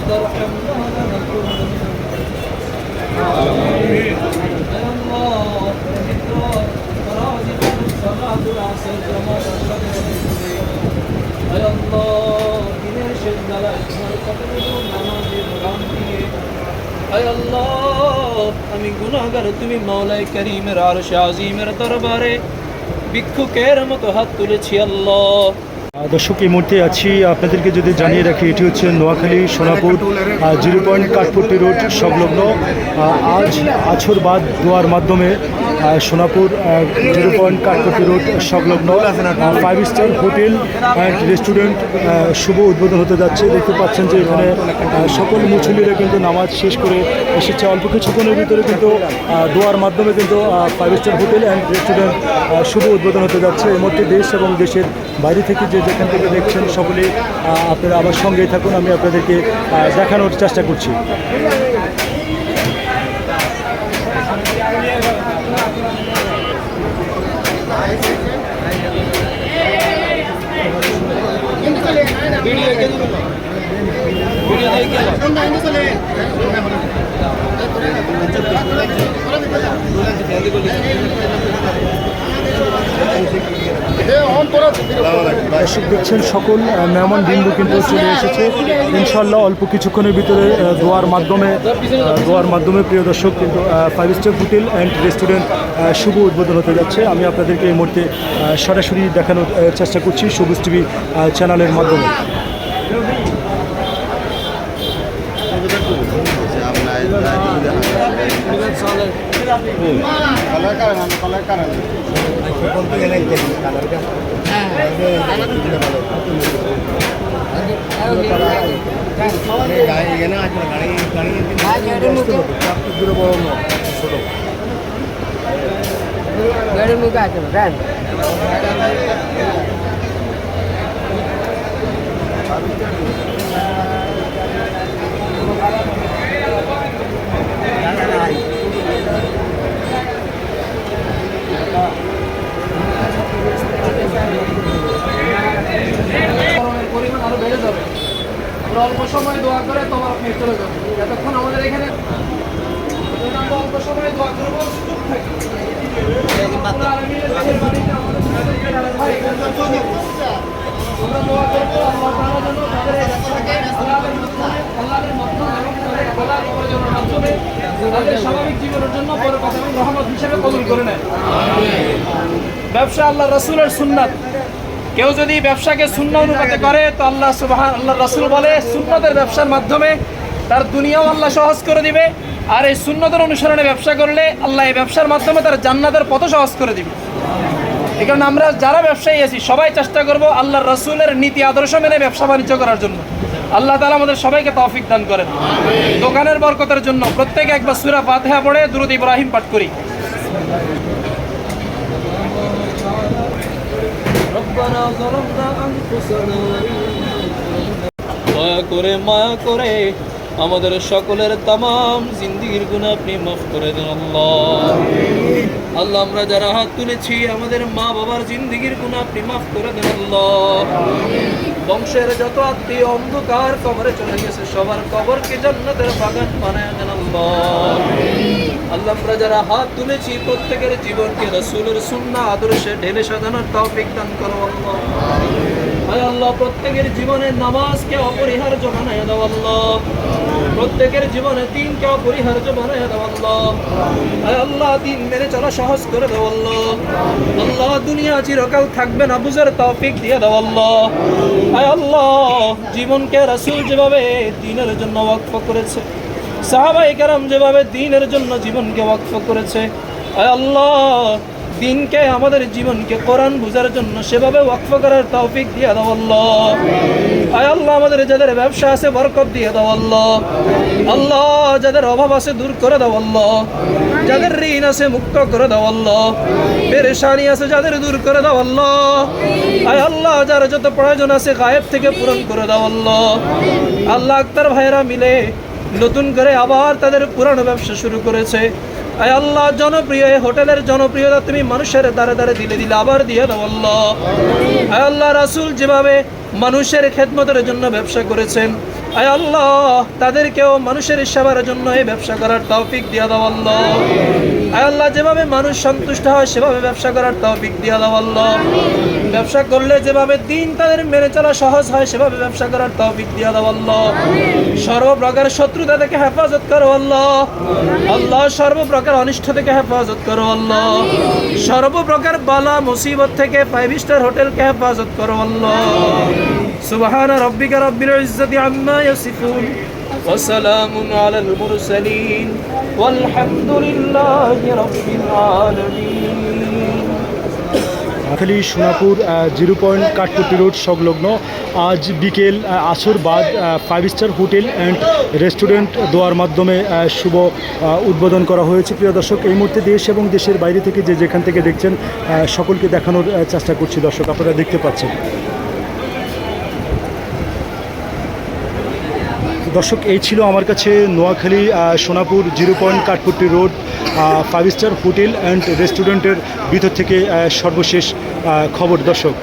وترحمنا لنكونن آمين يا الله فرازقنا صلاة العصر جماعة يا الله দিনের শেষ বেলায় তোমার কদমে নামাজে রাম দিয়ে আয় আল্লাহ আমি গুনাহগার তুমি মাওলাই কারীমের আরশে আজিমের দরবারে ভিক্ষুকের মতো হাত তুলেছি আল্লাহ। দর্শক এই মুহূর্তে আছি, আপনাদেরকে যদি জানিয়ে রাখি এটি হচ্ছে নোয়াখালী সোনাপুর 0 পয়েন্ট কাঠপট্টি রোড সংলগ্ন। আজ আছর বাদ দোয়ার মাধ্যমে সোনাপুর 0 পয়েন্ট কাঠপট্টি রোড সংলগ্ন 5 স্টার হোটেল অ্যান্ড রেস্টুরেন্ট শুভ উদ্বোধন হতে যাচ্ছে। দেখতে পাচ্ছেন যে এখানে সকল মুসল্লিরা কিন্তু নামাজ শেষ করে এসেছে। অল্প কিছুক্ষণের ভিতরে কিন্তু দোয়ার মাধ্যমে কিন্তু 5 স্টার হোটেল অ্যান্ড রেস্টুরেন্ট শুভ উদ্বোধন হতে যাচ্ছে। এর মধ্যে দেশ এবং দেশের বাইরে থেকে যে যেখান থেকে দেখছেন সকলে আপনারা আমার সঙ্গেই থাকুন, আমি আপনাদেরকে দেখানোর চেষ্টা করছি। দর্শক দেখছেন সকল মেহমান বিন্দু কিন্তু চলে এসেছে। ইনশাল্লাহ অল্প কিছুক্ষণের ভিতরে দোয়ার মাধ্যমে প্রিয় দর্শক কিন্তু 5 স্টার হোটেল অ্যান্ড রেস্টুরেন্ট শুভ উদ্বোধন হতে যাচ্ছে। আমি আপনাদেরকে এই মুহূর্তে সরাসরি দেখানোর চেষ্টা করছি সবুজ টিভি চ্যানেলের মাধ্যমে। গাড়ির মুখে আছে ভ্যান পরিমাণ আরো বেড়ে যাবে। আমরা অল্প সময় দোয়া করে তোমার আপনি চলে যাবো। যতক্ষণ আমাদের এখানে আমরা অল্প সময় দোয়া করবো সুযোগ থাকে। আমরা দোয়া করবো আল্লাহ তাআলা যেন তাদের এই ব্যবসাকে আল্লাহর মাধ্যমে তাদের স্বাভাবিক জীবনের জন্য বরকত এবং রহমত হিসেবে কবুল করে নেয়। ব্যবসা আল্লাহ রাসূলের সুন্নাত। কেউ যদি ব্যবসাকে সুন্নাহ অনুপাতে করে তো আল্লাহ রাসূল বলে সুন্নতের ব্যবসার মাধ্যমে তার দুনিয়াও আল্লাহ সহজ করে দিবে, আর এই সুন্নতের অনুসরণে ব্যবসা করলে আল্লাহ এই ব্যবসার মাধ্যমে তার জান্নাতের পথ সহজ করে দিবে। এই কারণে আমরা যারা ব্যবসায়ী আছি সবাই চেষ্টা করব আল্লাহর রাসূলের নীতি আদর্শ মেনে ব্যবসা বাণিজ্য করার জন্য। আল্লাহ তাআলা আমাদের সবাইকে তৌফিক দান করেন। দোকানের বরকতের জন্য প্রত্যেকে একবার সূরা ফাতিহা পড়ে দুরূদ ইব্রাহিম পাঠ করি। মায়া করে আমাদের সকলের তামাম জিন্দেগির গুনাহ আপনি মাফ করে দেন আল্লাহ। আল্লাহ আমরা যারা হাত তুলেছি আমাদের মা বাবার জিন্দেগির গুনাহ আপনি মাফ করে দেন আল্লাহ। বংশের যত আত্মীয় অন্ধকার কবরে চলে গেছে সবার কবরকে জান্নাতের বাগান বানায় দেন আল্লাহ। আল্লাহ আমরা যারা হাত তুলেছি প্রত্যেকের জীবনকে রাসূলের সুন্নাহ আদর্শে ঢেলে সাজানোর তৌফিক দান করো আল্লাহ। আয় আল্লাহ প্রত্যেকের জীবনে নামাজকে অপরিহার্য বানায় দাও আল্লাহ। প্রত্যেকের জীবনে দিনকে অপরিহার্য বানায় দাও আল্লাহ। আয় আল্লাহ দিন মেনে চলা সহজ করে দাও আল্লাহ। আল্লাহ দুনিয়া চিরকাল থাকবে না বুঝার তৌফিক দিয়ে দাও আল্লাহ। আয় আল্লাহ জীবনকে রাসূল যেভাবে দ্বীনের জন্য ওয়াকফ করেছে, সাহাবায়ে কেরাম যেভাবে দ্বীনের জন্য জীবনকে ওয়াকফ করেছে, আয় আল্লাহ দিনকে আমাদের জীবনকে কোরআন বুঝার জন্য সেভাবে ওয়াকফ করার তৌফিক দিয়ে দাও আল্লাহ। আয় আল্লাহ আমাদের যাদের ব্যবসা আছে বরকত দিয়ে দাও আল্লাহ। আল্লাহ যাদের অভাব আছে দূর করে দাও আল্লাহ। যাদের ঋণ আছে মুক্ত করে দাও আল্লাহ। পেরেশানি আছে যাদের দূর করে দাও আল্লাহ। আয় আল্লাহ যার যত প্রয়োজন আছে গায়েব থেকে পূরণ করে দাও আল্লাহ। আল্লাহ আক্তার ভাইরা মিলে নতুন করে আবার তাদের পুরানো ব্যবসা শুরু করেছে। আয় আল্লাহ জনপ্রিয় এই হোটেলের জনপ্রিয়তা তুমি মানুষের দ্বারে দ্বারে দিলে দিলে আবার দিয়ে দাও আল্লাহ। আয় আল্লাহ রাসূল যেভাবে মানুষের খেদমতের জন্য ব্যবসা করেছেন আয় আল্লাহ তাদেরকেও মানুষের সেবার জন্য এই ব্যবসা করার তৌফিক দিয়ে দাও আল্লাহ। আয় আল্লাহ যেভাবে মানুষ সন্তুষ্ট হয় সেভাবে ব্যবসা করার তৌফিক দিয়ে দাও আল্লাহ। ব্যবসা করলে যেভাবে দিন তাদের মেনে চলা সহজ হয় সেভাবে ব্যবসা করার তৌফিক দিয়ে দাও আল্লাহ। সর্বপ্রকার শত্রুতা থেকে হেফাজত করো আল্লাহ। আল্লাহ সর্বপ্রকার অনিষ্ট থেকে হেফাজত করো আল্লাহ। সর্বপ্রকার বালা মুসিবত থেকে 5 স্টার হোটেলকে হেফাজত করো আল্লাহ। সুবহান রাব্বিকা রাব্বিল ইজ্জাতি আম্মা ইয়াসিফুন ওয়া সালামুন আলাল মুরসালিন ওয়ালহামদুলিল্লাহি রাব্বিল আলামিন। নোয়াখালী সোনাপুর 0 পয়েন্ট কাঠপট্টি রোড সংলগ্ন আজ বিকেল আসর বাদ 5 স্টার হোটেল অ্যান্ড রেস্টুরেন্ট দোয়ার মাধ্যমে শুভ উদ্বোধন করা হয়েছে। প্রিয় দর্শক, এই মুহূর্তে দেশ এবং দেশের বাইরে থেকে যে যেখান থেকে দেখছেন সকলকে দেখানোর চেষ্টা করছি। দর্শক, আপনারা দেখতে পাচ্ছেন। দর্শক, এই ছিল আমার কাছে Noakhali Sonapur 0 point Kathpatti road 5 star hotel and রেস্টুরেন্টের ভিতর থেকে সর্বশেষ খবর। দর্শক।